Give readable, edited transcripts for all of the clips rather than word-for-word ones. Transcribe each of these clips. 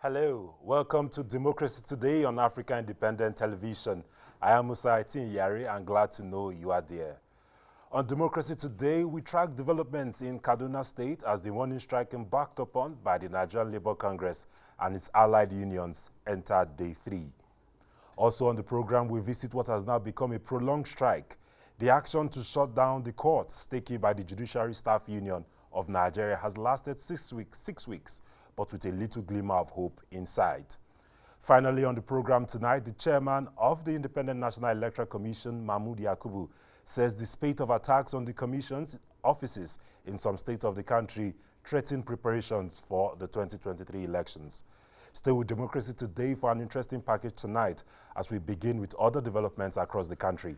Hello, welcome to Democracy Today on Africa Independent Television. I am Musa Itin Yari and glad to know you are there. On Democracy Today, we track developments in Kaduna State as the warning strike embarked upon by the Nigerian Labour Congress and its allied unions entered day 3. Also on the program, we visit what has now become a prolonged strike. The action to shut down the courts taken by the Judiciary Staff Union of Nigeria has lasted 6 weeks, but with a little glimmer of hope inside. Finally, on the program tonight, the chairman of the Independent National Electoral Commission, Mahmood Yakubu, says the spate of attacks on the commission's offices in some states of the country threaten preparations for the 2023 elections. Stay with Democracy Today for an interesting package tonight as we begin with other developments across the country.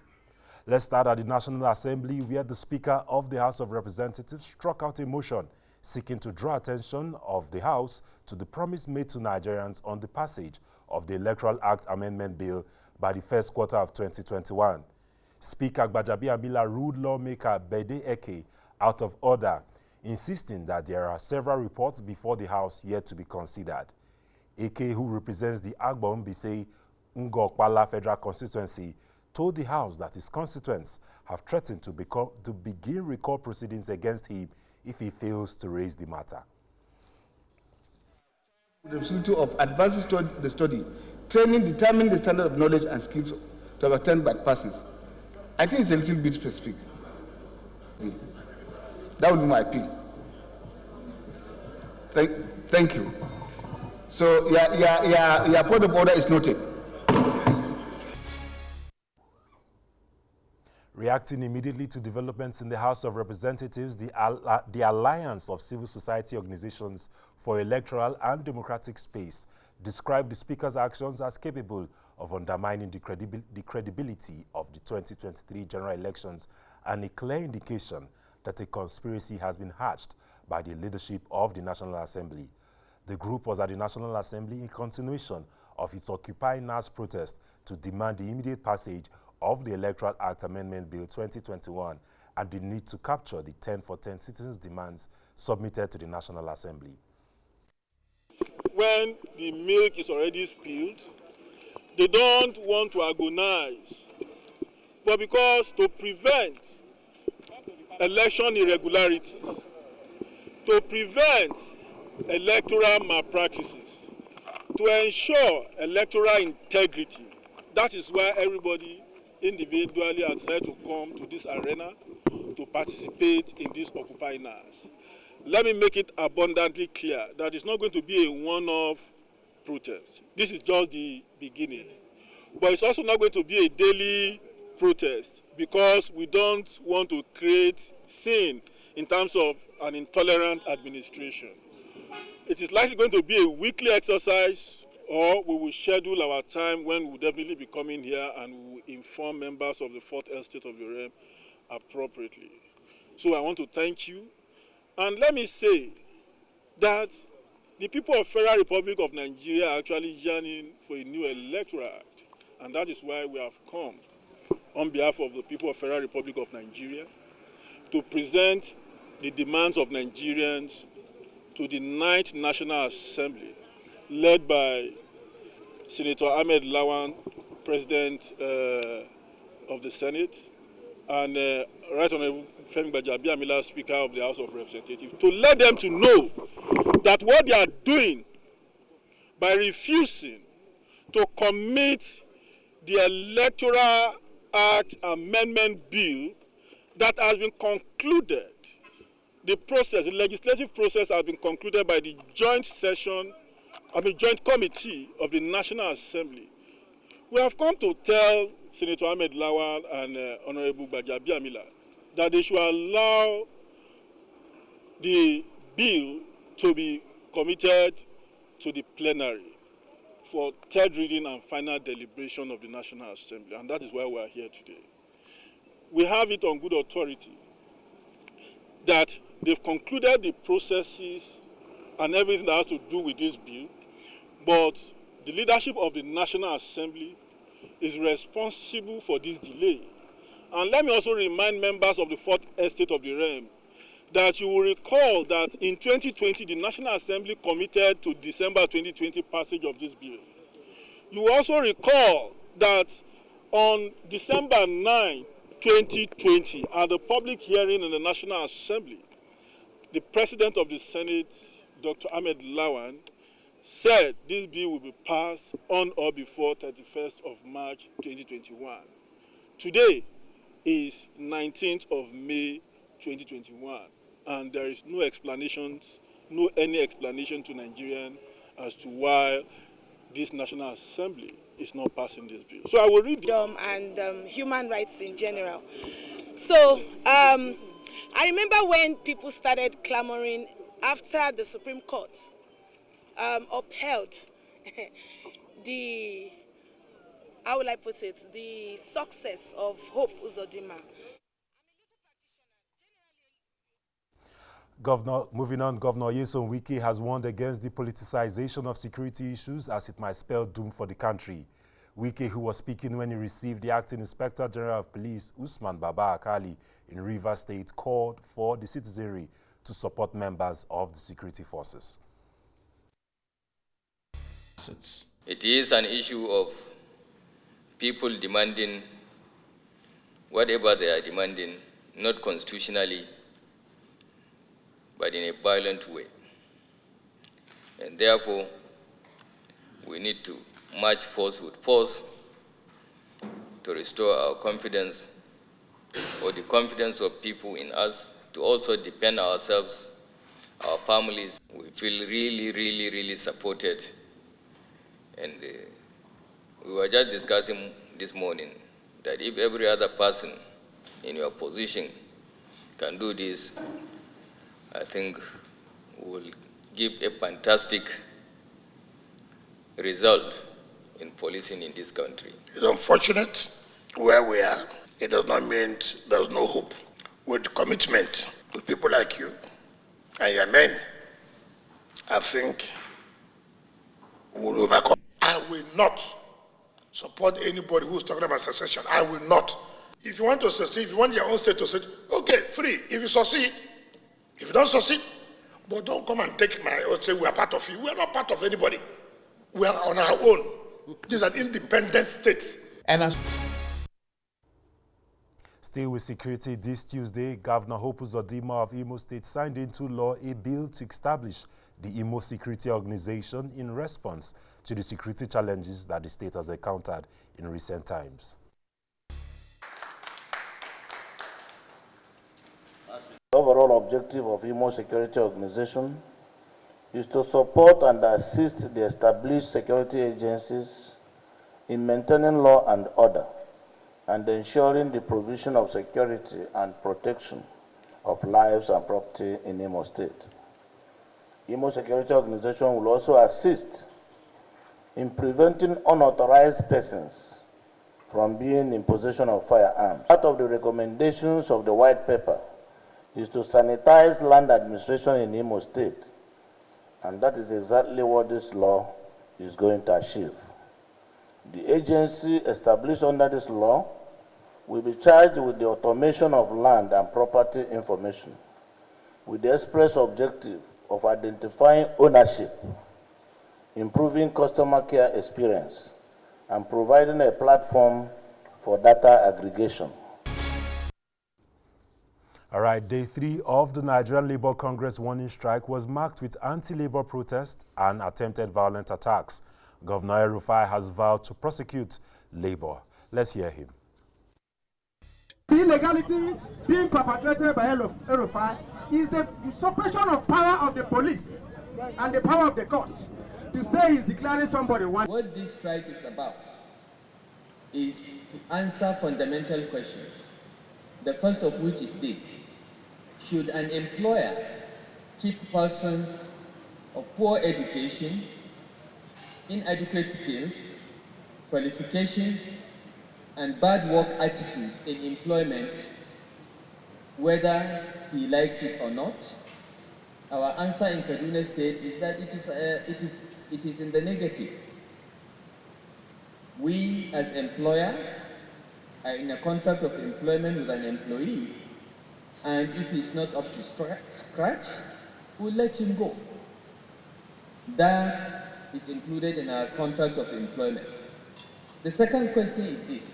Let's start at the National Assembly, where the Speaker of the House of Representatives struck out a motion seeking to draw attention of the House to the promise made to Nigerians on the passage of the Electoral Act Amendment Bill by the first quarter of 2021. Speaker Gbajabiamila ruled lawmaker Bede Eke out of order, insisting that there are several reports before the House yet to be considered. Eke, who represents the Agbo-Mbise Ngokpala Federal Constituency, told the House that his constituents have threatened to begin recall proceedings against him if he fails to raise the matter. The possibility of advancing the study, training, determining the standard of knowledge and skills to be attained by persons. I think it's a little bit specific. That would be my appeal. Thank you. So, your point of order is noted. Reacting immediately to developments in the House of Representatives, the Alliance of Civil Society Organizations for Electoral and Democratic Space described the Speaker's actions as capable of undermining the credibility of the 2023 general elections and a clear indication that a conspiracy has been hatched by the leadership of the National Assembly. The group was at the National Assembly in continuation of its Occupy NAS protest to demand the immediate passage of the Electoral Act Amendment Bill 2021 and the need to capture the 10 for 10 citizens' demands submitted to the National Assembly. When the milk is already spilled, they don't want to agonize. But because to prevent election irregularities, to prevent electoral malpractices, to ensure electoral integrity, that is why everybody individually has decided to come to this arena to participate in this Occupy NAS. Let me make it abundantly clear that it's not going to be a one-off protest. This is just the beginning. But it's also not going to be a daily protest because we don't want to create sin in terms of an intolerant administration. It is likely going to be a weekly exercise, or we will schedule our time when we'll definitely be coming here and we will inform members of the Fourth Estate of the Realm appropriately. So I want to thank you. And let me say that the people of Federal Republic of Nigeria are actually yearning for a new electoral act. And that is why we have come on behalf of the people of Federal Republic of Nigeria to present the demands of Nigerians to the 9th National Assembly, led by Senator Ahmed Lawan, President of the Senate, and Right Honorable Femi Gbajabiamila, Speaker of the House of Representatives, to let them to know that what they are doing by refusing to commit the Electoral Act Amendment Bill that has been concluded, the legislative process has been concluded by the joint committee of the National Assembly. We have come to tell Senator Ahmed Lawan and Honorable Gbajabiamila that they should allow the bill to be committed to the plenary for third reading and final deliberation of the National Assembly, and that is why we are here today. We have it on good authority that they've concluded the processes and everything that has to do with this bill, but the leadership of the National Assembly is responsible for this delay. And let me also remind members of the Fourth Estate of the Realm that you will recall that in 2020, the National Assembly committed to December 2020 passage of this bill. You will also recall that on December 9, 2020, at the public hearing in the National Assembly, the President of the Senate, Dr. Ahmed Lawan, said this bill will be passed on or before 31st of March 2021. Today is 19th of May 2021, and there is no explanation to Nigerians as to why this National Assembly is not passing this bill. So I will read and human rights in general. So I remember when people started clamoring after the Supreme Court upheld the, how will I put it, the success of Hope Uzodinma. Moving on, Governor Nyesom Wike has warned against the politicization of security issues as it might spell doom for the country. Wike, who was speaking when he received the Acting Inspector General of Police, Usman Baba Akali, in Rivers State, called for the citizenry to support members of the security forces. It is an issue of people demanding whatever they are demanding, not constitutionally, but in a violent way. And therefore, we need to match force with force to restore our confidence, or the confidence of people in us, to also defend ourselves, our families. We feel really supported. And we were just discussing this morning that if every other person in your position can do this, I think we will give a fantastic result in policing in this country. It's unfortunate where we are. It does not mean there's no hope. With commitment, with people like you and your men, I think we'll overcome. I will not support anybody who's talking about secession. I will not. If you want to succeed, if you want your own state to succeed, okay, free. If you succeed, if you don't succeed, but don't come and take my own, say we are part of you. We are not part of anybody. We are on our own. This is an independent state. And Still with security, this Tuesday, Governor Hope Uzodinma of Imo State signed into law a bill to establish the Imo Security Organization in response to the security challenges that the state has encountered in recent times. The overall objective of Imo Security Organization is to support and assist the established security agencies in maintaining law and order and ensuring the provision of security and protection of lives and property in Imo State. Imo Security Organization will also assist in preventing unauthorized persons from being in possession of firearms. Part of the recommendations of the white paper is to sanitize land administration in Imo State, and that is exactly what this law is going to achieve. The agency established under this law will be charged with the automation of land and property information with the express objective of identifying ownership, improving customer care experience, and providing a platform for data aggregation. All right, day 3 of the Nigerian Labour Congress warning strike was marked with anti-labor protests and attempted violent attacks. Governor El-Rufai has vowed to prosecute labor. Let's hear him. The illegality being perpetrated by El-Rufai is the suppression of power of the police and the power of the courts. To say he's declaring somebody one. What this strike is about is to answer fundamental questions. The first of which is this: should an employer keep persons of poor education, inadequate skills, qualifications, and bad work attitudes in employment, whether he likes it or not? Our answer in Kaduna State is that it is in the negative. We, as employer, are in a contract of employment with an employee, and if he's not up to scratch, we'll let him go. That is included in our contract of employment. The second question is this: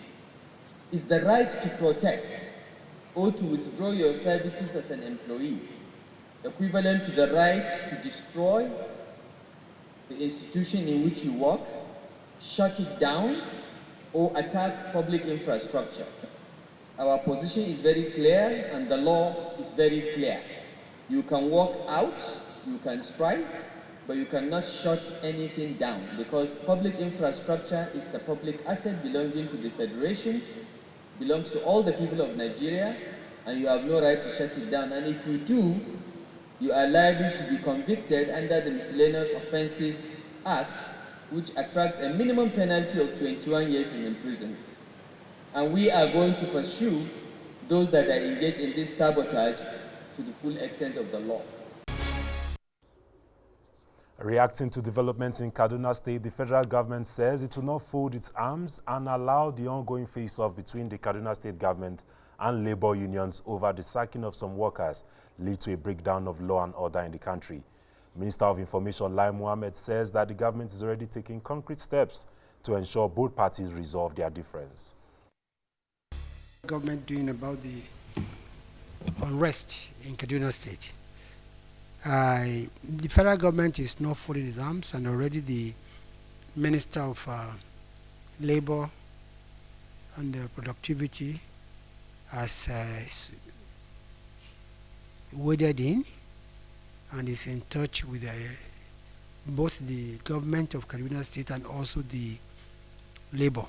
is the right to protest or to withdraw your services as an employee equivalent to the right to destroy the institution in which you work, shut it down, or attack public infrastructure? Our position is very clear and the law is very clear. You can walk out, you can strike, but you cannot shut anything down because public infrastructure is a public asset belonging to the Federation, belongs to all the people of Nigeria, and you have no right to shut it down. And if you do, you are liable to be convicted under the Miscellaneous Offences Act, which attracts a minimum penalty of 21 years in imprisonment. And we are going to pursue those that are engaged in this sabotage to the full extent of the law. Reacting to developments in Kaduna State, the federal government says it will not fold its arms and allow the ongoing face-off between the Kaduna State government and labor unions over the sacking of some workers lead to a breakdown of law and order in the country. Minister of Information Lai Mohammed says that the government is already taking concrete steps to ensure both parties resolve their difference. Government doing about the unrest in Kaduna State. The federal government is not folding its arms, and already the Minister of Labor and Productivity has waded in and is in touch with both the government of Kaduna State and also the labor.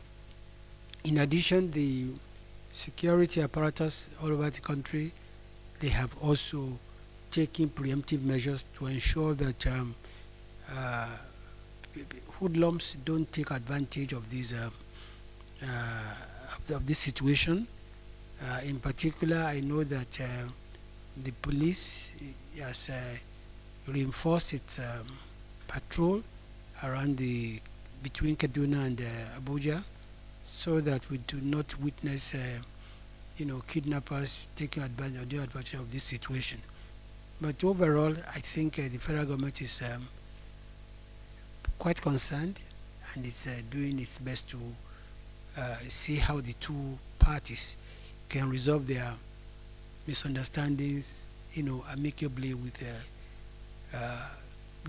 In addition, the security apparatus all over the country, they have also taken preemptive measures to ensure that hoodlums don't take advantage of this situation. In particular, I know that the police has reinforced its patrol around between Kaduna and Abuja, so that we do not witness kidnappers taking advantage of this situation. But overall, I think the federal government is quite concerned, and it's doing its best to see how the two parties can resolve their misunderstandings, amicably, with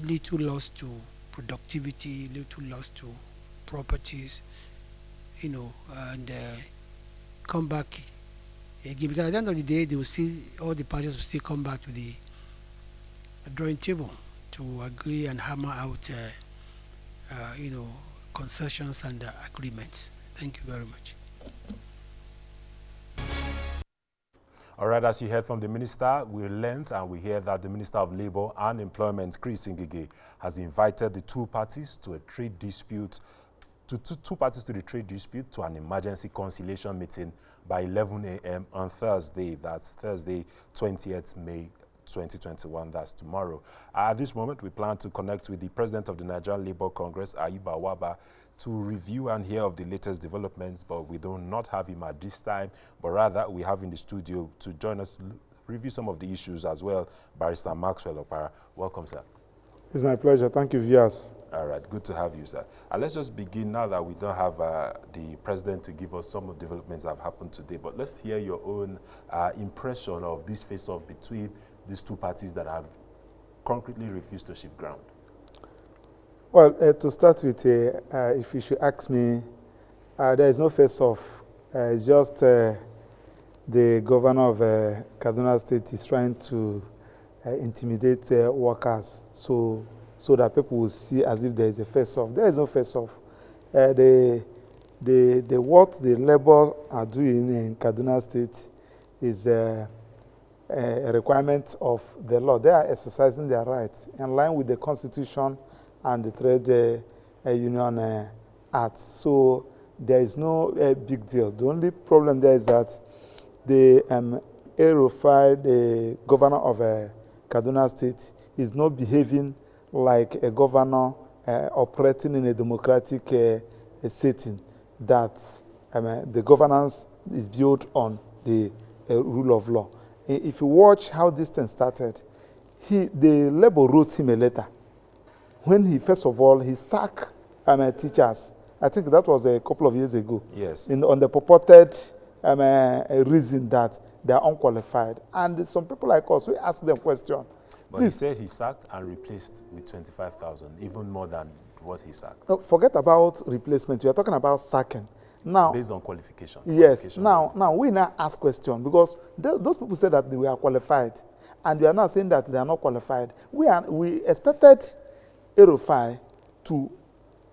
little loss to productivity, little loss to properties, and come back again. Because at the end of the day, they will all the parties will still come back to the drawing table to agree and hammer out, concessions and agreements. Thank you very much. All right, as you heard from the minister, we learned and we hear that the Minister of Labor and Employment, Chris Ngige, has invited the two parties to a trade dispute, to the trade dispute, to an emergency conciliation meeting by 11 a.m. on Thursday. That's Thursday, 20th May 2021. That's tomorrow. At this moment, we plan to connect with the President of the Nigerian Labour Congress, Ayuba Waba, to review and hear of the latest developments, but we do not have him at this time, but rather we have in the studio to join us, review some of the issues as well, Barrister Maxwell Opara. Welcome, sir. It's my pleasure. Thank you, viewers. All right, good to have you, sir. Let's just begin now that we don't have the president to give us some of the developments that have happened today, but let's hear your own impression of this face-off between these two parties that have concretely refused to shift ground. Well, to start with, if you should ask me, there is no face-off. It's just the governor of Kaduna State is trying to intimidate workers so that people will see as if there is a face-off. There is no face-off. What the labor are doing in Kaduna State is a requirement of the law. They are exercising their rights in line with the Constitution and the Trade Union Act. So there is no big deal. The only problem there is that the El-Rufai, the governor of Kaduna State, is not behaving like a governor operating in a democratic setting, that the governance is built on the rule of law. If you watch how this thing started, the Labour wrote him a letter. When he, first of all, he sacked teachers. I think that was a couple of years ago. Yes. On the purported reason that they are unqualified. And some people like us, we ask them question. But please. He said he sacked and replaced with 25,000, even more than what he sacked. Forget about replacement. We are talking about sacking. Now, based on qualification. Yes. Now we now ask question because those people said that they were qualified, and we are now saying that they are not qualified. We expected El-Rufai to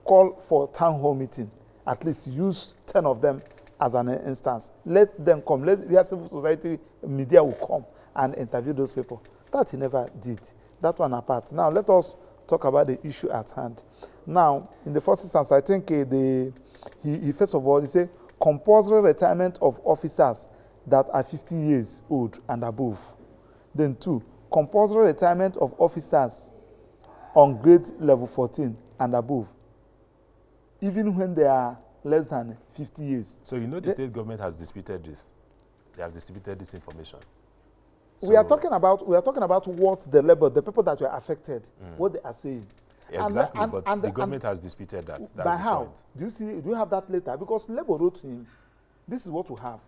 call for town hall meeting, at least use 10 of them as an instance. Let them come. We have civil society, media will come and interview those people. That he never did. That one apart. Now let us talk about the issue at hand. Now, in the first instance, I think he first of all, he said compulsory retirement of officers that are 50 years old and above. Then 2, compulsory retirement of officers on grade level 14 and above, even when they are less than 50 years. So you know the state government has disputed this. They have distributed this information. So we are talking about what the labor, the people that were affected, what they are saying. Exactly, but the government has disputed that. That's by the how? point. Do you have that later? Because Labour wrote to him, this is what we have.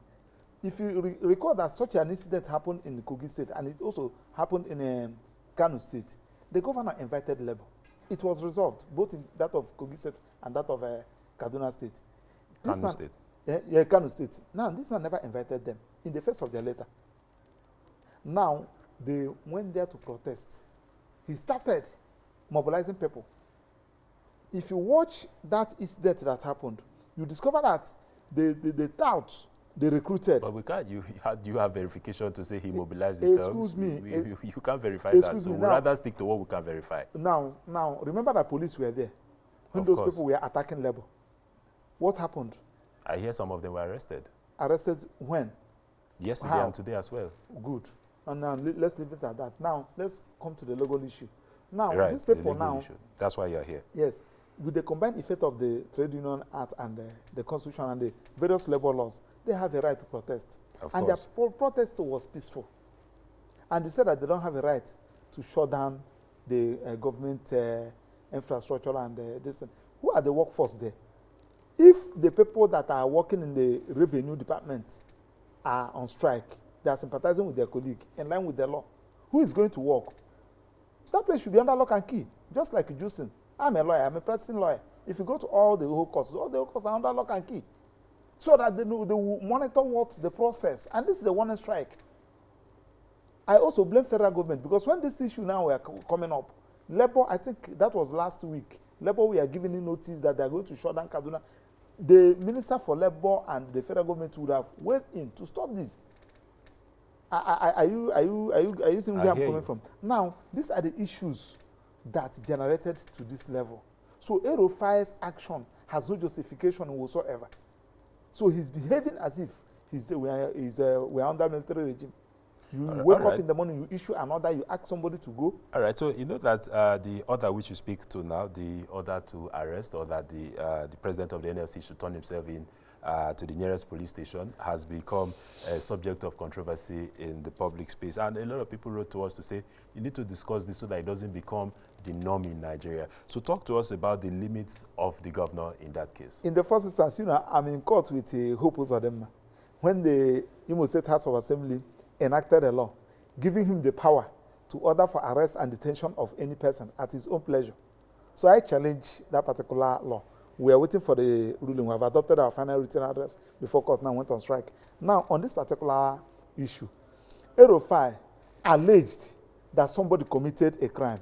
If you recall that such an incident happened in Kogi State and it also happened in Kano State, the governor invited Labour. It was resolved, both in that of Kogi State and that of Kaduna State. Kano State. Yeah, Kano State. Now, this man never invited them in the face of their letter. Now, they went there to protest. He started mobilizing people. If you watch that incident that happened, you discover that the touts they recruited. But we can't. You have verification to say he mobilized Excuse me. You can't verify that. So we'd rather stick to what we can verify. Now, remember that police were there when those people were attacking Labour. What happened? I hear some of them were arrested. Arrested when? Yesterday and today as well. Good. And now let's leave it at that. Now let's come to the legal issue. Now these people issue. That's why you're here. Yes. With the combined effect of the Trade Union Act and the Constitution and the various labor laws, they have a right to protest. And their protest was peaceful. And you said that they don't have a right to shut down the government infrastructure and this thing. Who are the workforce there? If the people that are working in the revenue department are on strike, they are sympathizing with their colleague in line with the law, who is going to work? That place should be under lock and key, just like Jusin. I'm a lawyer, I'm a practicing lawyer. If you go to all the whole courts are under lock and key. So that they will monitor what the process. And this is a warning strike. I also blame federal government because when this issue now were coming up, Labour, I think that was last week, Labour we are giving in notice that they are going to shut down Kaduna. The Minister for Labour and the federal government would have weighed in to stop this. Are you seeing where I'm coming from? Now, these are the issues that generated to this level. So El-Rufai's action has no justification whatsoever. So he's behaving as if we're under military regime. You wake up in the morning, you issue an order, you ask somebody to go. All right, so you know that the order which you speak to now, the order to arrest, or that the president of the NLC should turn himself in to the nearest police station, has become a subject of controversy in the public space. And a lot of people wrote to us to say, you need to discuss this so that it doesn't become the norm in Nigeria. So talk to us about the limits of the governor in that case. In the first instance, I'm in court with Hope Uzodinma. When the Imo State House of Assembly enacted a law giving him the power to order for arrest and detention of any person at his own pleasure. So I challenge that particular law. We are waiting for the ruling. We have adopted our final written address before court now went on strike. Now, on this particular issue, El-Rufai alleged that somebody committed a crime.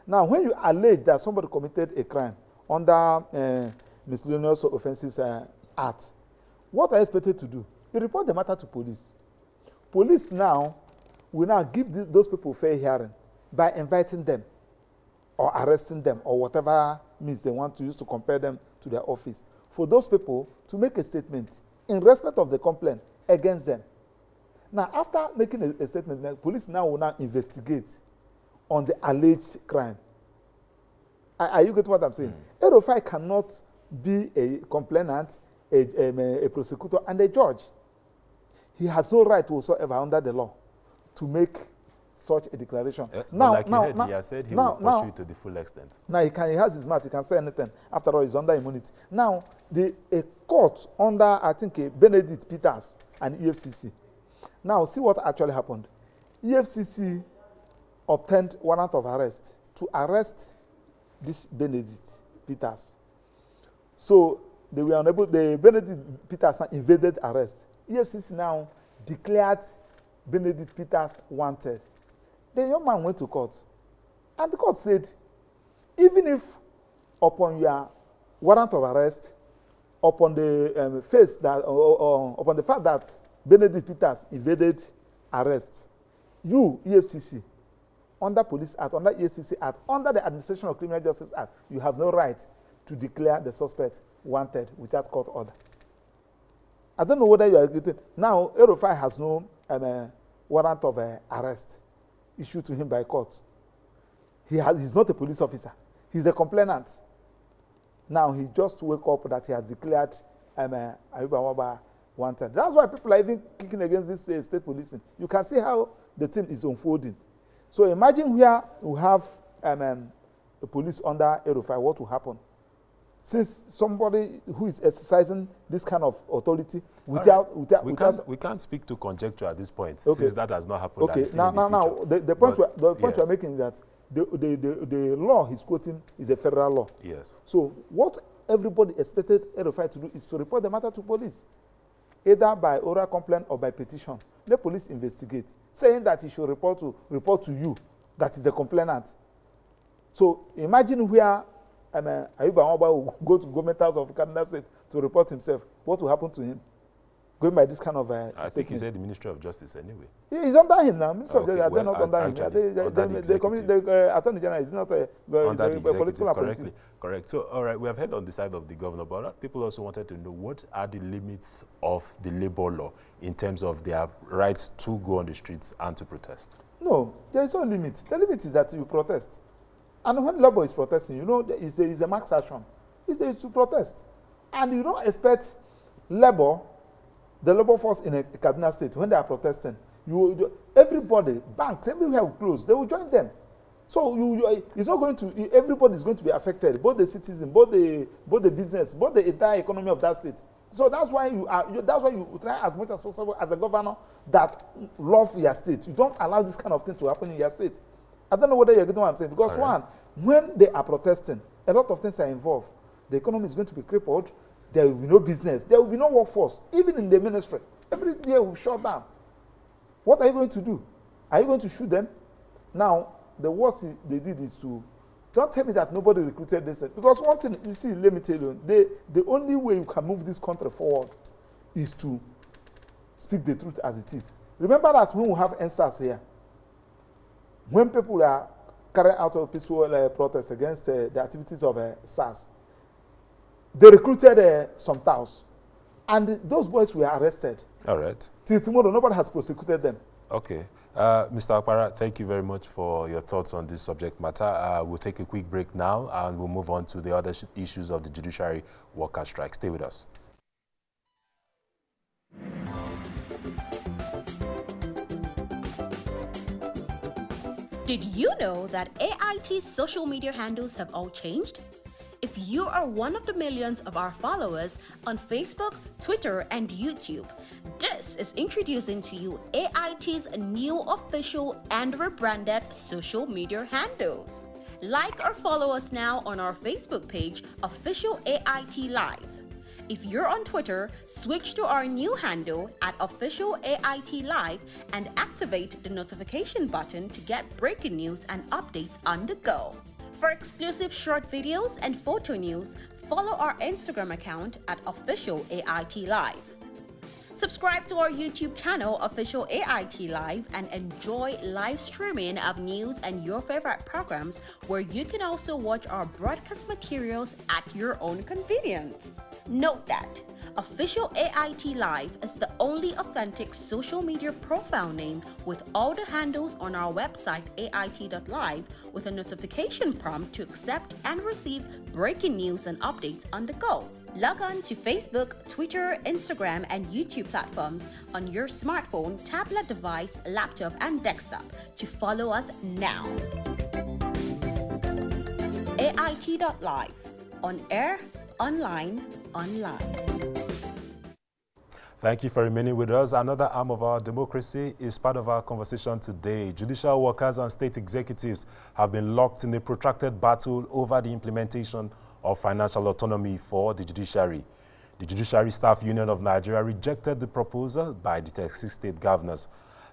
Now, when you allege that somebody committed a crime under Miscellaneous Offences Act, what are you expected to do? You report the matter to police. Police now will now give those people fair hearing by inviting them or arresting them or whatever means they want to use to compare them to their office. For those people to make a statement in respect of the complaint against them. Now, after making a statement, the police now will now investigate on the alleged crime. Are you getting what I'm saying? El-Rufai cannot be a complainant, a prosecutor, and a judge. he has no right whatsoever under the law to make such a declaration. He has said he will pursue it to the full extent. Now he has his mouth, he can say anything. After all, he's under immunity. Now, a court under, I think, Benedict Peters and EFCC. Now, see what actually happened. EFCC obtained warrant of arrest to arrest this Benedict Peters. So they were unable, the Benedict Peters invaded arrest. EFCC now declared Benedict Peters wanted. The young man went to court, and the court said, even if upon your warrant of arrest, upon the upon the fact that Benedict Peters evaded arrest, you, EFCC, under Police Act, under EFCC Act, under the Administration of Criminal Justice Act, you have no right to declare the suspect wanted without court order. I don't know whether you are getting. Now, El-Rufai has no warrant of arrest issued to him by court. He's not a police officer. He's a complainant. Now, he just wake up that he has declared Ayuba Nwaba wanted. That's why people are even kicking against this state policing. You can see how the thing is unfolding. So imagine where we have the police under El-Rufai, what will happen? Since somebody who is exercising this kind of authority we can't speak to conjecture at this point, since that has not happened. Okay, now the point we're making is that the law he's quoting is a federal law. Yes. So what everybody expected El-Rufai to do is to report the matter to police, either by oral complaint or by petition. Let police investigate, saying that he should report to you, that is the complainant. So imagine where Ayuba Nwaba will go to Government House of Kaduna State to report himself. What will happen to him? Going by this kind of I think he said the Ministry of Justice anyway. Yeah, he's under him now. Ministry of Justice, they're not under him. The Attorney General is not a political appointee. Correct. So, all right, we have heard on the side of the governor, but people also wanted to know what are the limits of the labor law in terms of their rights to go on the streets and to protest? No, there is no limit. The limit is that you protest. And when labor is protesting, you know, it's a max action. It's to protest. And you don't expect labor, the labor force in a Kaduna State, when they are protesting, everybody, banks, everywhere will close. They will join them. So it's not going to, everybody is going to be affected, both the citizen, both the business, both the entire economy of that state. So that's why you try as much as possible as a governor that love your state. You don't allow this kind of thing to happen in your state. I don't know whether you're getting what I'm saying. Because one, when they are protesting, a lot of things are involved. The economy is going to be crippled. There will be no business. There will be no workforce. Even in the ministry, every day will shut down. What are you going to do? Are you going to shoot them? Now, the worst they did is to, don't tell me that nobody recruited this. Because one thing, you see, let me tell you, the only way you can move this country forward is to speak the truth as it is. Remember that when we have NSAS here, when people are carrying out a peaceful protest against the activities of SARS, they recruited some touts, and those boys were arrested. All right. Till tomorrow, nobody has prosecuted them. Okay. Mr. Okpara, thank you very much for your thoughts on this subject matter. We'll take a quick break now, and we'll move on to the other issues of the judiciary worker strike. Stay with us. Did you know that AIT's social media handles have all changed? If you are one of the millions of our followers on Facebook, Twitter, and YouTube, this is introducing to you AIT's new official and rebranded social media handles. Like or follow us now on our Facebook page, Official AIT Live. If you're on Twitter, switch to our new handle at Official AIT Live and activate the notification button to get breaking news and updates on the go. For exclusive short videos and photo news, follow our Instagram account at Official AIT Live. Subscribe to our YouTube channel, Official AIT Live, and enjoy live streaming of news and your favorite programs, where you can also watch our broadcast materials at your own convenience. Note that Official AIT Live is the only authentic social media profile name with all the handles on our website ait.live, with a notification prompt to accept and receive breaking news and updates on the go. Log on to Facebook, Twitter, Instagram, and YouTube platforms on your smartphone, tablet device, laptop, and desktop to follow us now. AIT.live. On air, online. Thank you for remaining with us. Another arm of our democracy is part of our conversation today. Judicial workers and state executives have been locked in a protracted battle over the implementation of financial autonomy for the judiciary. The Judiciary Staff Union of Nigeria rejected the proposal by the 36 state governors.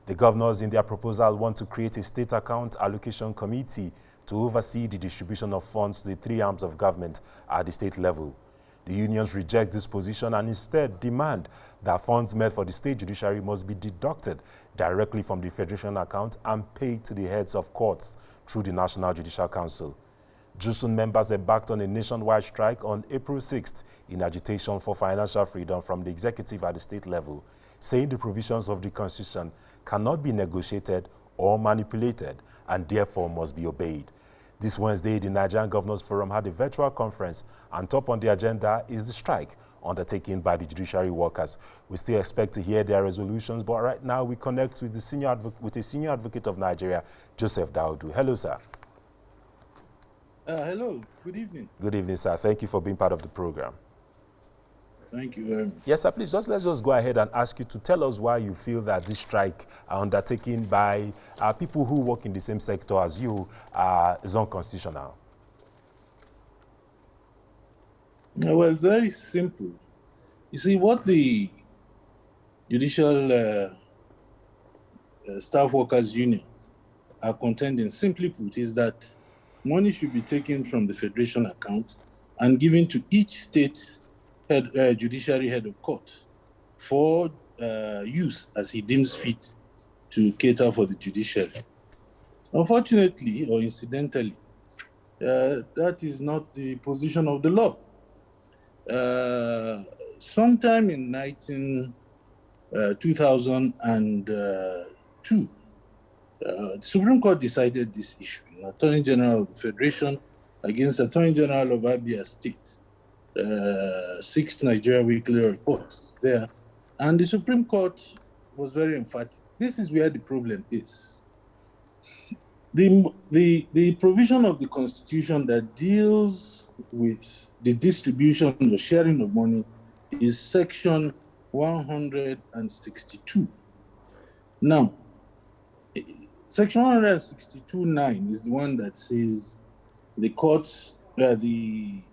The governors in their proposal want to create a state account allocation committee to oversee the distribution of funds to the three arms of government at the state level. The unions reject this position and instead demand that funds meant for the state judiciary must be deducted directly from the federation account and paid to the heads of courts through the National Judicial Council. JUSUN members embarked on a nationwide strike on April 6th in agitation for financial freedom from the executive at the state level, saying the provisions of the Constitution cannot be negotiated or manipulated and therefore must be obeyed. This Wednesday, the Nigerian Governors Forum had a virtual conference, and top on the agenda is the strike undertaken by the judiciary workers. We still expect to hear their resolutions, but right now we connect with the senior advocate of Nigeria, Joseph Daudu. Hello, sir. Hello. Good evening. Good evening, sir. Thank you for being part of the program. Thank you very much. Yes, sir, please, let's just go ahead and ask you to tell us why you feel that this strike undertaken by people who work in the same sector as you is unconstitutional. Well, it's very simple. You see, what the Judicial Staff Workers Union are contending, simply put, is that money should be taken from the federation account and given to each state judiciary head of court for use as he deems fit to cater for the judiciary. Unfortunately, or incidentally, that is not the position of the law. Sometime in 2002, the Supreme Court decided this issue. Attorney General of the Federation against Attorney General of Abia State. 6th Nigeria Weekly Report there. And the Supreme Court was very emphatic. This is where the problem is. The provision of the Constitution that deals with the distribution or sharing of money is Section 162. Now, Section 162(9) is the one that says the courts, the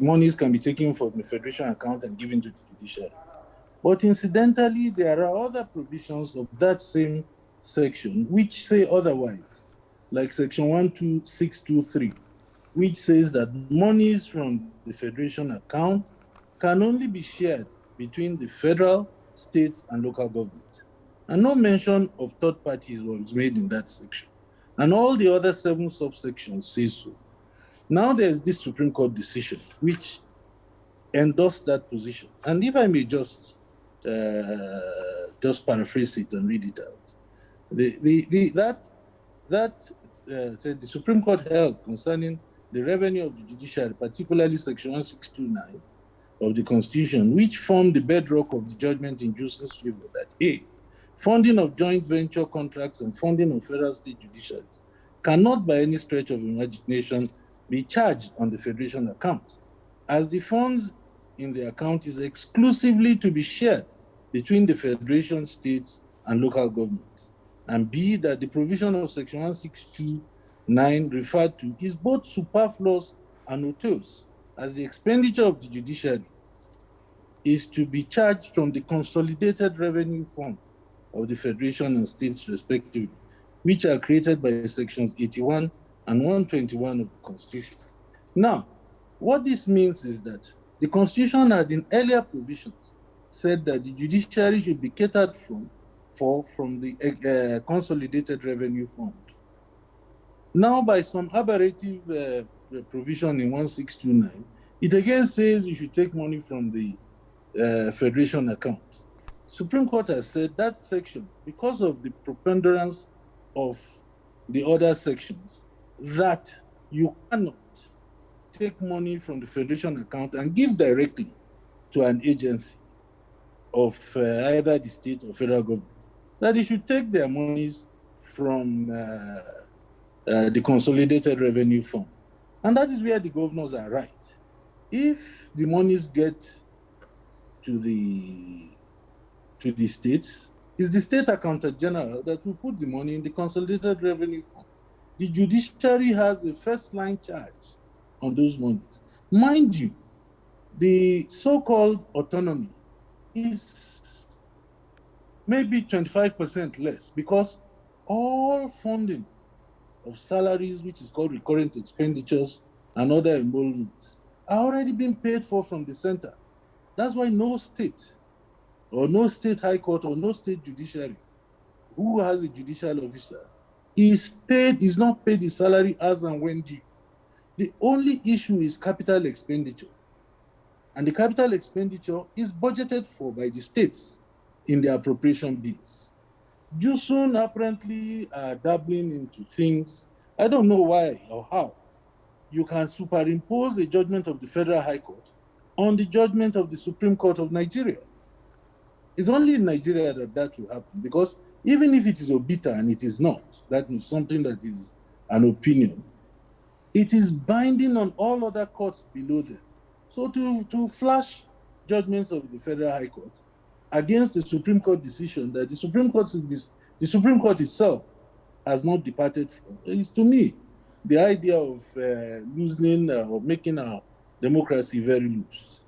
monies can be taken from the federation account and given to the judiciary. But incidentally, there are other provisions of that same section which say otherwise, like Section 12623, which says that monies from the federation account can only be shared between the federal, states, and local government. And no mention of third parties was made in that section. And all the other 7 subsections say so. Now there's this Supreme Court decision which endorsed that position. And if I may just paraphrase it and read it out. The Supreme Court held concerning the revenue of the judiciary, particularly Section 1629 of the Constitution, which formed the bedrock of the judgment in Justice's favor, that A, funding of joint venture contracts and funding of federal state judiciaries cannot by any stretch of imagination be charged on the federation account, as the funds in the account is exclusively to be shared between the federation, states, and local governments. And B, that the provision of Section 162(9) referred to is both superfluous and onerous, as the expenditure of the judiciary is to be charged from the consolidated revenue fund of the federation and states respectively, which are created by Sections 81 and 121 of the Constitution. Now, what this means is that the Constitution had in earlier provisions said that the judiciary should be catered from the consolidated revenue fund. Now, by some aberrative provision in 1629, it again says you should take money from the federation account. Supreme Court has said that section, because of the preponderance of the other sections, that you cannot take money from the federation account and give directly to an agency of either the state or federal government, that they should take their monies from the consolidated revenue fund. And that is where the governors are right. If the monies get to the states, it's the state accountant general that will put the money in the consolidated revenue fund. The judiciary has a first-line charge on those monies. Mind you, the so-called autonomy is maybe 25% less because all funding of salaries, which is called recurrent expenditures and other emoluments, are already being paid for from the center. That's why no state or no state high court or no state judiciary who has a judicial officer is not paid the salary as and when due. The only issue is capital expenditure. And the capital expenditure is budgeted for by the states in the appropriation bills. Jusun apparently are dabbling into things. I don't know why or how. You can superimpose the judgment of the Federal High Court on the judgment of the Supreme Court of Nigeria. It's only in Nigeria that will happen, because even if it is obita and it is not, that is something that is an opinion, it is binding on all other courts below them. So to flash judgments of the Federal High Court against the Supreme Court decision that the Supreme Court itself has not departed from, is to me the idea of loosening or making our democracy very loose.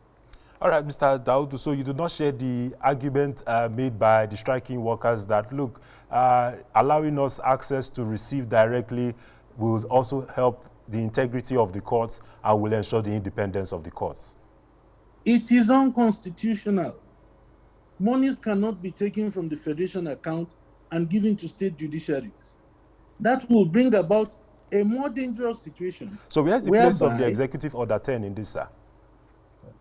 All right, Mr. Daudu, so you do not share the argument made by the striking workers that, look, allowing us access to receive directly will also help the integrity of the courts and will ensure the independence of the courts? It is unconstitutional. Monies cannot be taken from the federation account and given to state judiciaries. That will bring about a more dangerous situation. So where's the place of the executive order 10 in this, sir?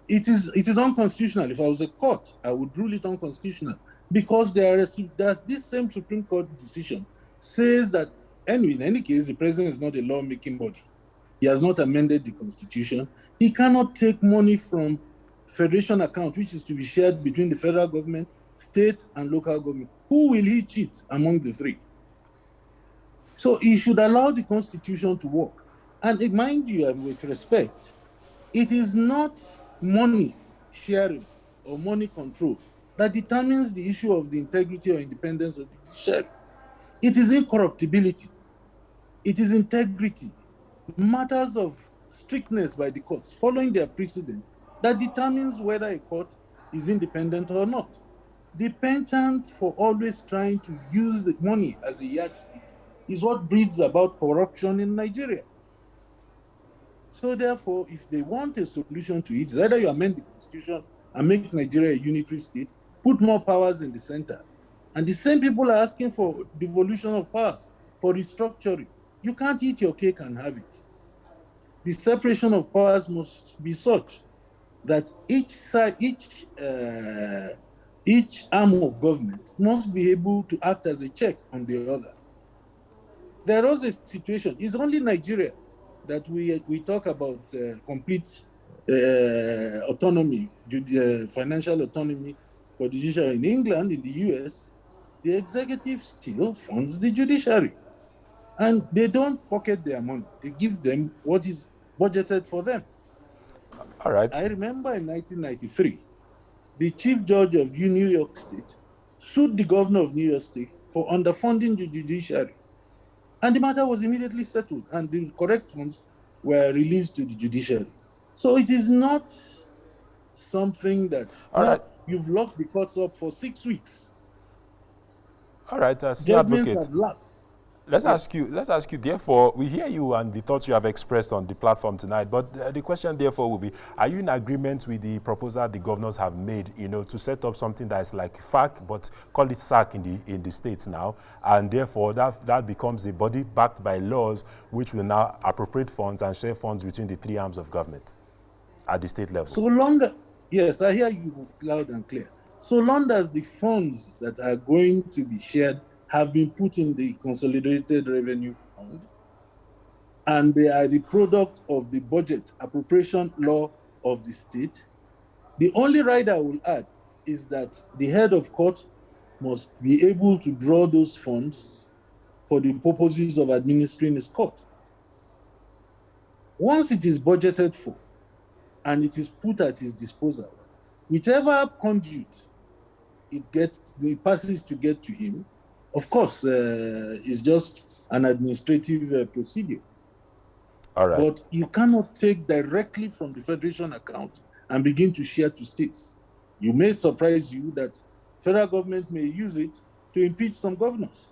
It is unconstitutional. If I was a court, I would rule it unconstitutional, because there's this same Supreme Court decision says that, anyway, in any case, the president is not a lawmaking body. He has not amended the constitution. He cannot take money from federation account, which is to be shared between the federal government, state, and local government. Who will he cheat among the three? So he should allow the constitution to work. And mind you, with respect, it is not money sharing or money control that determines the issue of the integrity or independence of the judiciary. It is incorruptibility. It is integrity. Matters of strictness by the courts, following their precedent, that determines whether a court is independent or not. The penchant for always trying to use the money as a yardstick is what breeds about corruption in Nigeria. So therefore, if they want a solution to it, it's either you amend the constitution and make Nigeria a unitary state, put more powers in the center. And the same people are asking for devolution of powers, for restructuring. You can't eat your cake and have it. The separation of powers must be such that each arm of government must be able to act as a check on the other. There was a situation, it's only Nigeria that we talk about complete autonomy, financial autonomy for the judiciary. In England, in the US, the executive still funds the judiciary. And they don't pocket their money. They give them what is budgeted for them. All right. I remember in 1993, the chief judge of New York State sued the governor of New York State for underfunding the judiciary. And the matter was immediately settled, and the correct funds were released to the judiciary. So it is not something that you've locked the courts up for 6 weeks. All right, judgments have lapsed. Let's ask you, therefore, we hear you and the thoughts you have expressed on the platform tonight, but the question therefore will be, are you in agreement with the proposal the governors have made, to set up something that is like FAC, but call it SAC in the states now, and therefore that becomes a body backed by laws which will now appropriate funds and share funds between the three arms of government at the state level? So long, yes, I hear you loud and clear. So long as the funds that are going to be shared have been put in the consolidated revenue fund, and they are the product of the budget appropriation law of the state. The only right I will add is that the head of court must be able to draw those funds for the purposes of administering his court. Once it is budgeted for and it is put at his disposal, whichever conduit it passes to get to him, of course, is just an administrative procedure. All right. But you cannot take directly from the federation account and begin to share to states. You may surprise you that federal government may use it to impeach some governors.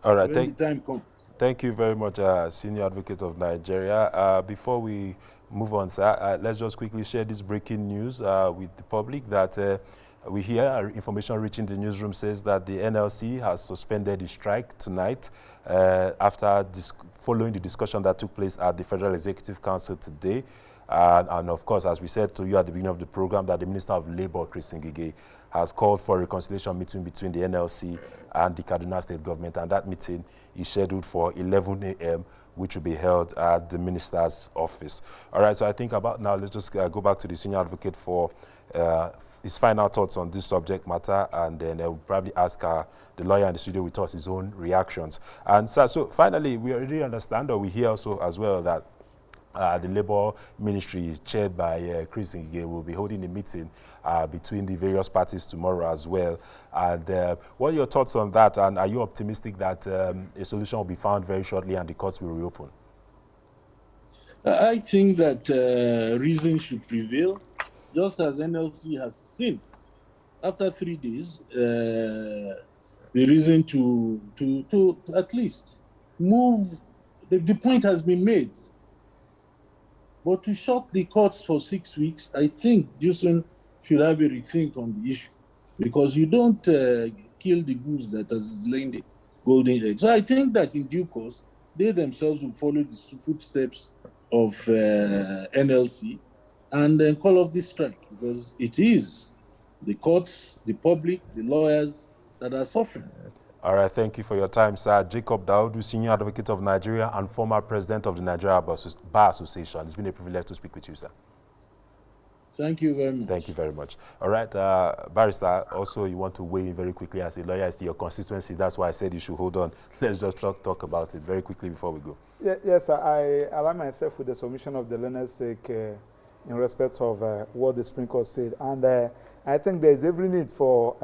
All right. When the time comes. Thank you very much, Senior Advocate of Nigeria. Before we move on, sir, let's just quickly share this breaking news with the public that we hear information reaching the newsroom says that the NLC has suspended the strike tonight after following the discussion that took place at the Federal Executive Council today. And of course, as we said to you at the beginning of the program, that the Minister of Labour, Chris Ngige, has called for a reconciliation meeting between the NLC and the Kaduna State government, and that meeting is scheduled for 11 a.m., which will be held at the Minister's office. All right, so I think about now, let's just go back to the Senior Advocate for his final thoughts on this subject matter, and then we'll probably ask the lawyer in the studio with us his own reactions. And so finally, we already understand, or we hear also as well, that the Labour Ministry, chaired by Chris Ngige, will be holding a meeting between the various parties tomorrow as well. And what are your thoughts on that? And are you optimistic that a solution will be found very shortly and the courts will reopen? I think that reason should prevail, just as NLC has seen. After 3 days, the reason to at least move, the point has been made. But to shut the courts for 6 weeks, I think Jusun should have a rethink on the issue, because you don't kill the goose that has laid the golden egg. So I think that in due course, they themselves will follow the footsteps of NLC and then call off this strike, because it is the courts, the public, the lawyers that are suffering. All right, thank you for your time, sir. Jacob Daudu, Senior Advocate of Nigeria and former President of the Nigeria Bar Association. It's been a privilege to speak with you, sir. Thank you very much. Thank you very much. All right, Barrister, also you want to weigh in very quickly as a lawyer as to your constituency. That's why I said you should hold on. Let's just talk about it very quickly before we go. Yes, sir, I align myself with the submission of the learner's sake in respect of what the Supreme Court said. And I think there is every need for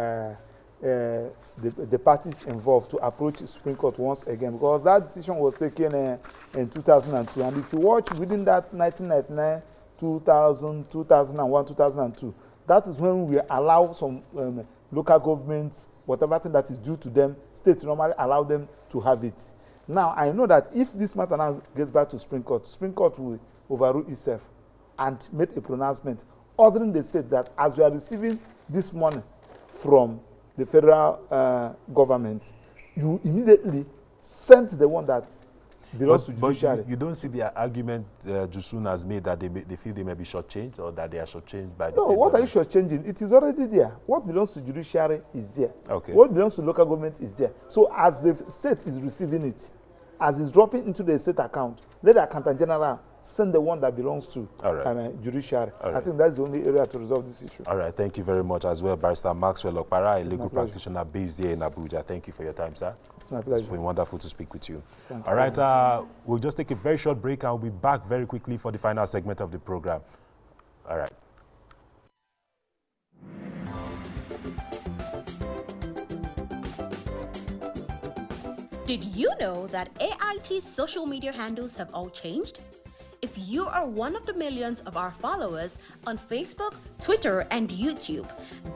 the parties involved to approach the Supreme Court once again, because that decision was taken in 2002. And if you watch within that 1999, 2000, 2001, 2002, that is when we allow some local governments, whatever thing that is due to them, states normally allow them to have it. Now, I know that if this matter now gets back to Supreme Court will overrule itself and make a pronouncement ordering the state that as we are receiving this money from the federal government, you immediately send the one that belongs to judiciary. But you don't see the argument Jusun has made that they feel they may be shortchanged, or that they are shortchanged by the state what government? are you shortchanging? It is already there. What belongs to judiciary is there. Okay. What belongs to local government is there. So as the state is receiving it, as it's dropping into the state account, let the accountant general send the one that belongs to judiciary. Right. I think that's the only area to resolve this issue. All right, thank you very much as well, Barrister Maxwell Okpara, a legal practitioner based here in Abuja. Thank you for your time, sir. It's my pleasure. It's been wonderful to speak with you. Thank All right, we'll just take a very short break and we'll be back very quickly for the final segment of the program. All right. Did you know that AIT's social media handles have all changed? If you are one of the millions of our followers on Facebook, Twitter, and YouTube,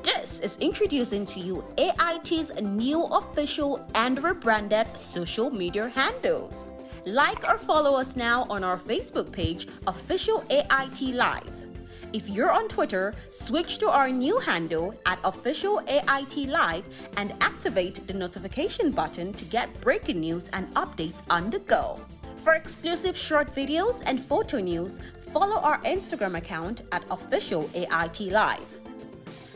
this is introducing to you AIT's new official and rebranded social media handles. Like or follow us now on our Facebook page, Official AIT Live. If you're on Twitter, switch to our new handle at Official AIT Live and activate the notification button to get breaking news and updates on the go. For exclusive short videos and photo news, follow our Instagram account at Official AIT Live.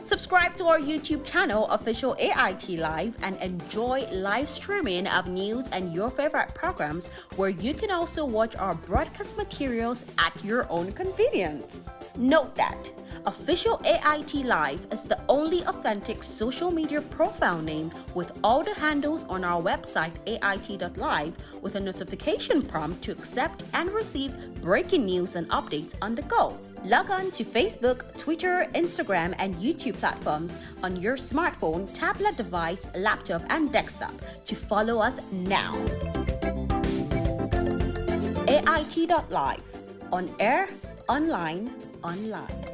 Subscribe to our YouTube channel, Official AIT Live, and enjoy live streaming of news and your favorite programs, where you can also watch our broadcast materials at your own convenience. Note that Official AIT Live is the only authentic social media profile name with all the handles on our website ait.live, with a notification prompt to accept and receive breaking news and updates on the go. Log on to Facebook, Twitter, Instagram, and YouTube platforms on your smartphone, tablet device, laptop, and desktop to follow us now. AIT.live. On air, online, online.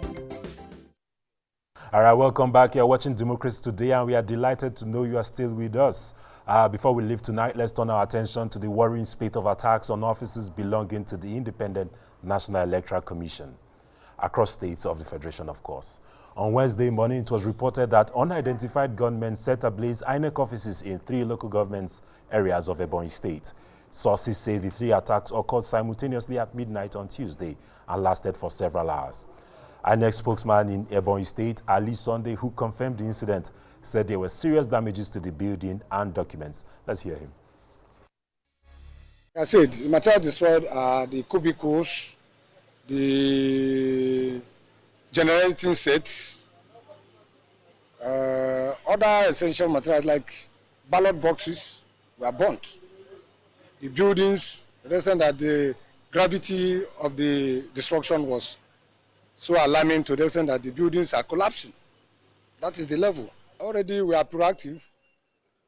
All right, welcome back. You're watching Democracy Today, and we are delighted to know you are still with us. Before we leave tonight, let's turn our attention to the worrying spate of attacks on offices belonging to the Independent National Electoral Commission, across states of the Federation, of course. On Wednesday morning, it was reported that unidentified gunmen set ablaze INEC offices in 3 local government areas of Ebonyi State. Sources say the 3 attacks occurred simultaneously at midnight on Tuesday and lasted for several hours. INEC spokesman in Ebonyi State, Ali Sunday, who confirmed the incident, said there were serious damages to the building and documents. Let's hear him. I said the material destroyed are the cubicles, the generating sets, other essential materials like ballot boxes were burnt. The buildings, the reason that the gravity of the destruction was so alarming to the extent that the buildings are collapsing. That is the level. Already we are proactive.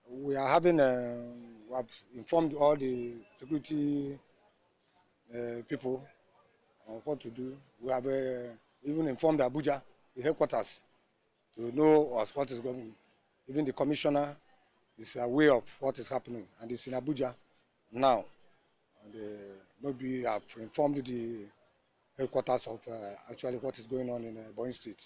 We are having, we have informed all the security people of what to do. We have even informed Abuja, the headquarters, to know what is going on. Even the commissioner is aware of what is happening, and it's in Abuja now. And maybe I've informed the headquarters of actually what is going on in Ebonyi State.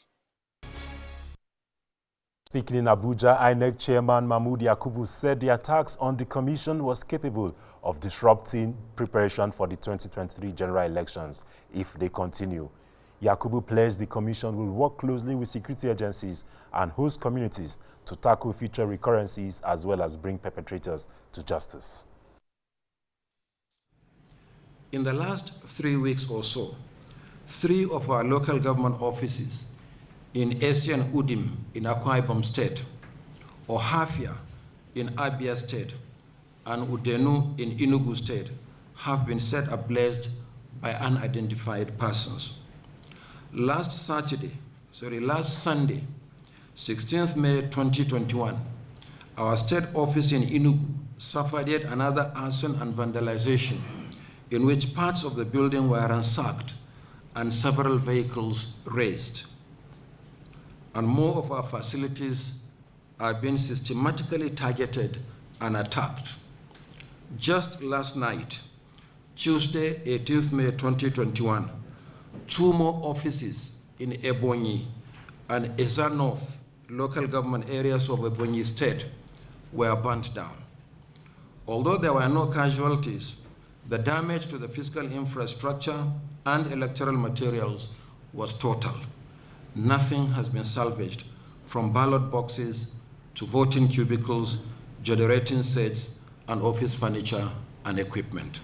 Speaking in Abuja, INEC Chairman Mahmoud Yakubu said the attacks on the commission was capable of disrupting preparation for the 2023 general elections if they continue. Yakubu pledged the commission will work closely with security agencies and host communities to tackle future recurrences as well as bring perpetrators to justice. In the last 3 weeks or so, 3 of our local government offices in Asian Udim in Akwa Ibom State, Ohafia in Abia State, and Udenu in Enugu State have been set ablaze by unidentified persons. Last Sunday, 16th May 2021, our state office in Enugu suffered yet another arson and vandalization in which parts of the building were ransacked and several vehicles razed. And more of our facilities are being systematically targeted and attacked. Just last night, Tuesday, 18th May 2021, 2 more offices in Ebonyi and Eza North local government areas of Ebonyi State were burnt down. Although there were no casualties, the damage to the physical infrastructure and electoral materials was total. Nothing has been salvaged, from ballot boxes to voting cubicles, generating sets, and office furniture and equipment.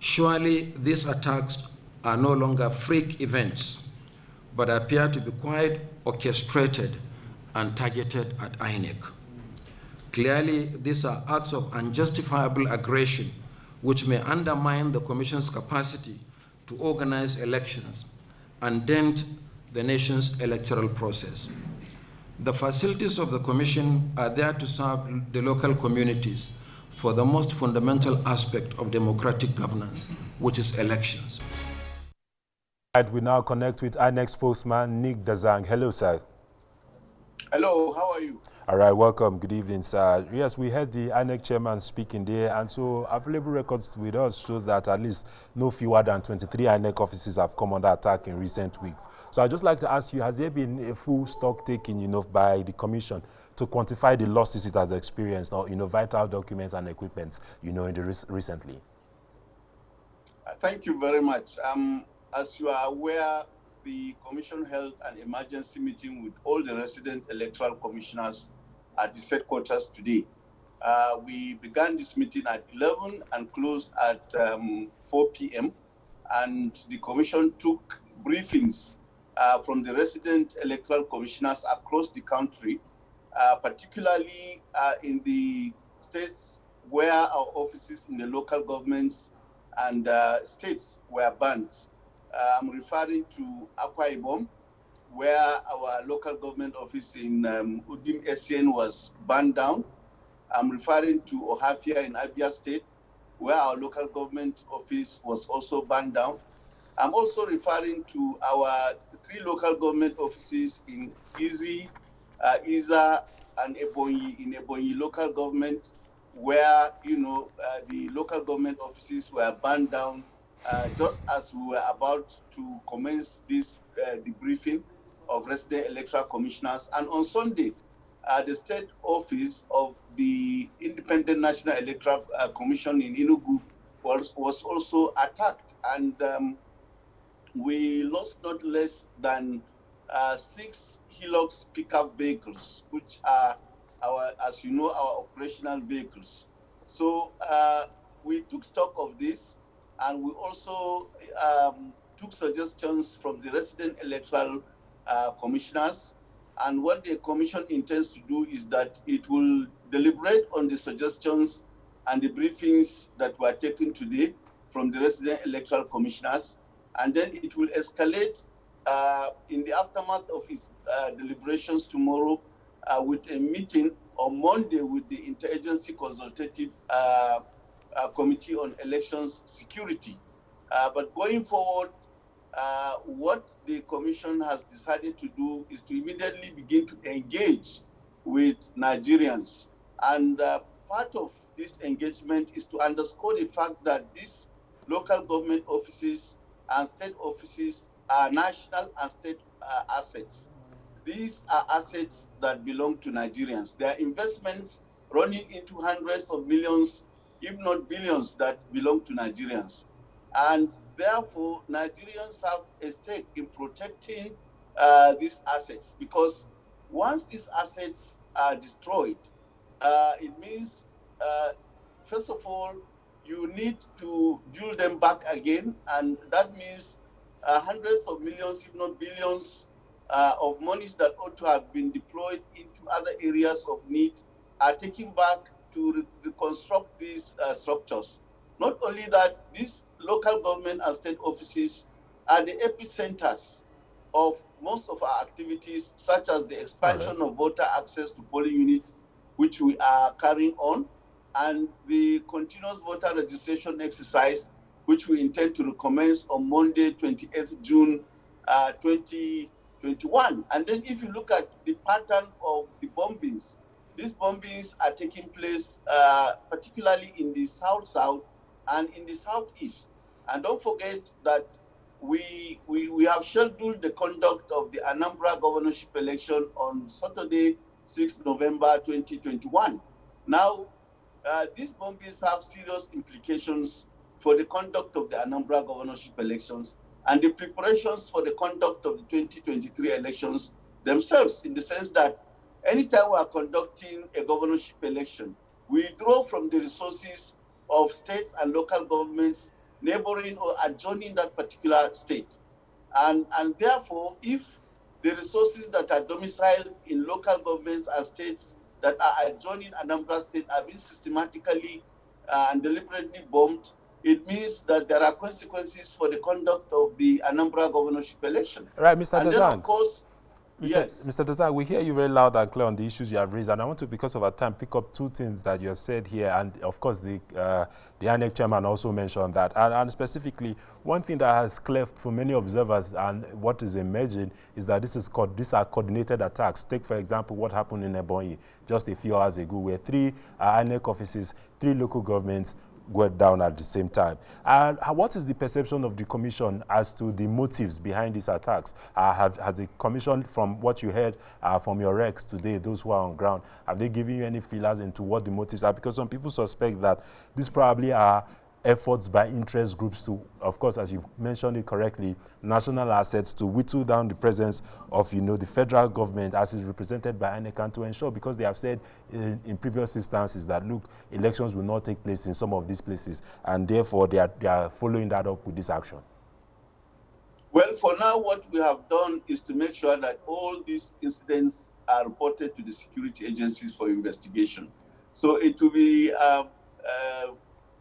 Surely these attacks are no longer freak events, but appear to be quite orchestrated and targeted at INEC. Clearly, these are acts of unjustifiable aggression which may undermine the Commission's capacity to organize elections and dent the nation's electoral process. The facilities of the Commission are there to serve the local communities for the most fundamental aspect of democratic governance, which is elections. We now connect with INEC spokesman Nick Dazang. Hello, sir. Hello, how are you? All right, welcome. Good evening, sir. Yes, we heard the INEC chairman speaking there, and so available records with us shows that at least no fewer than 23 INEC offices have come under attack in recent weeks. So I'd just like to ask you, has there been a full stock taken, by the Commission to quantify the losses it has experienced, or, vital documents and equipment, in the recently? Thank you very much. As you are aware, the Commission held an emergency meeting with all the resident electoral commissioners at the headquarters today. We began this meeting at 11 and closed at 4 p.m. And the Commission took briefings from the resident electoral commissioners across the country, particularly in the states where our offices in the local governments and states were banned. I'm referring to Akwa Ibom, where our local government office in Udim Essien was banned down. I'm referring to Ohafia in Abia State, where our local government office was also banned down. I'm also referring to our 3 local government offices in Izi, Iza, and Ebonyi, in Ebonyi local government, where, the local government offices were banned down just as we were about to commence this debriefing of resident electoral commissioners. And on Sunday, the state office of the Independent National Electoral Commission in Enugu was also attacked, and we lost not less than 6 Hilux pickup vehicles, which are our operational vehicles. So we took stock of this, and we also took suggestions from the resident electoral commissioners. And what the commission intends to do is that it will deliberate on the suggestions and the briefings that were taken today from the resident electoral commissioners, and then it will escalate in the aftermath of its deliberations tomorrow with a meeting on Monday with the Interagency Consultative Committee on Elections Security. But going forward, what the Commission has decided to do is to immediately begin to engage with Nigerians. And part of this engagement is to underscore the fact that these local government offices and state offices are national and state assets. These are assets that belong to Nigerians. They are investments running into hundreds of millions, if not billions, that belong to Nigerians. And therefore, Nigerians have a stake in protecting these assets, because once these assets are destroyed, it means, first of all, you need to build them back again, and that means hundreds of millions, if not billions, of monies that ought to have been deployed into other areas of need are taken back to reconstruct these structures. Not only that, these local government and state offices are the epicenters of most of our activities, such as the expansion of voter access to polling units, which we are carrying on, and the continuous voter registration exercise, which we intend to recommence on Monday, 28th June 2021. And then if you look at the pattern of the bombings, these bombings are taking place particularly in the South and in the Southeast. And don't forget that we have scheduled the conduct of the Anambra governorship election on Saturday, 6 November 2021. Now, these bombings have serious implications for the conduct of the Anambra governorship elections and the preparations for the conduct of the 2023 elections themselves, in the sense that anytime we are conducting a governorship election, we draw from the resources of states and local governments neighboring or adjoining that particular state. And therefore, if the resources that are domiciled in local governments and states that are adjoining Anambra State are being systematically and deliberately bombed, it means that there are consequences for the conduct of the Anambra governorship election. Right, Mr. And Dazan. then, of course, yes. Mr. Dazan, we hear you very loud and clear on the issues you have raised, and I want to, because of our time, pick up 2 things that you have said here, and of course the INEC chairman also mentioned that, and specifically, one thing that has cleft for many observers and what is emerging is that these are coordinated attacks. Take, for example, what happened in Ebonyi just a few hours ago, where 3 INEC offices, 3 local governments went down at the same time. What is the perception of the Commission as to the motives behind these attacks? Has the Commission, from what you heard from your recs today, those who are on ground, have they given you any feelers into what the motives are? Because some people suspect that these probably are efforts by interest groups to, of course, as you've mentioned it correctly, national assets to whittle down the presence of, the federal government as is represented by INEC, and to ensure, because they have said in previous instances that, look, elections will not take place in some of these places, and therefore they are following that up with this action? Well, for now, what we have done is to make sure that all these incidents are reported to the security agencies for investigation. So it will be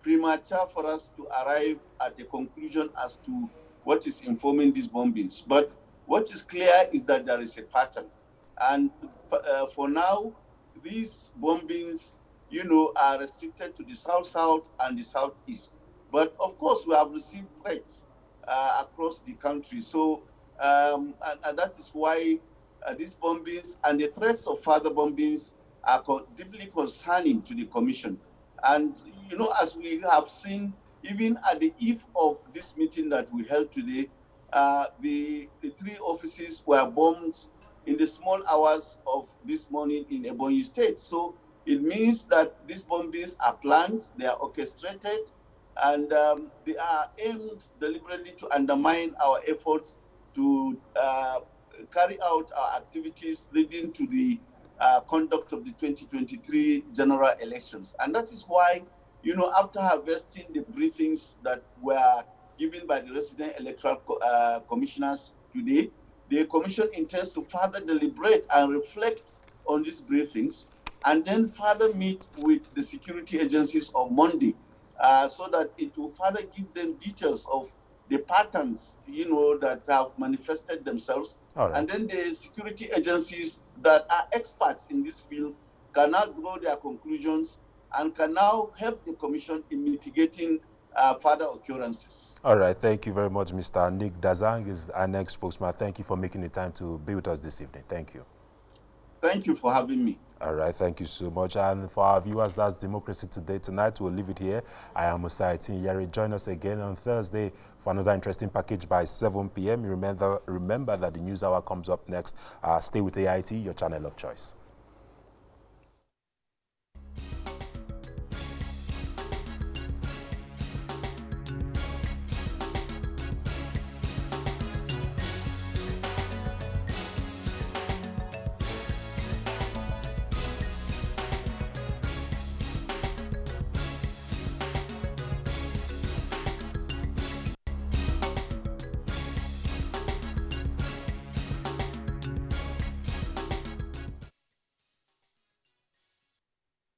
premature for us to arrive at a conclusion as to what is informing these bombings. But what is clear is that there is a pattern. And for now, these bombings, are restricted to the South-South and the Southeast. But of course, we have received threats across the country. So, and that is why these bombings and the threats of further bombings are deeply concerning to the Commission. And, as we have seen, even at the eve of this meeting that we held today, the 3 offices were bombed in the small hours of this morning in Ebonyi State. So it means that these bombings are planned, they are orchestrated, and they are aimed deliberately to undermine our efforts to carry out our activities leading to the conduct of the 2023 general elections. And that is why, after harvesting the briefings that were given by the resident electoral commissioners today, the Commission intends to further deliberate and reflect on these briefings, and then further meet with the security agencies on Monday, so that it will further give them details of the patterns, that have manifested themselves. Right. And then the security agencies that are experts in this field can now draw their conclusions and can now help the Commission in mitigating further occurrences. All right. Thank you very much, Mr. Nick Dazang, is our next spokesman. Thank you for making the time to be with us this evening. Thank you. Thank you for having me. All right, thank you so much. And for our viewers, that's Democracy Today. Tonight, we'll leave it here. I am Musaitin Yari. Join us again on Thursday for another interesting package by 7 p.m. Remember that the news hour comes up next. Stay with AIT, your channel of choice.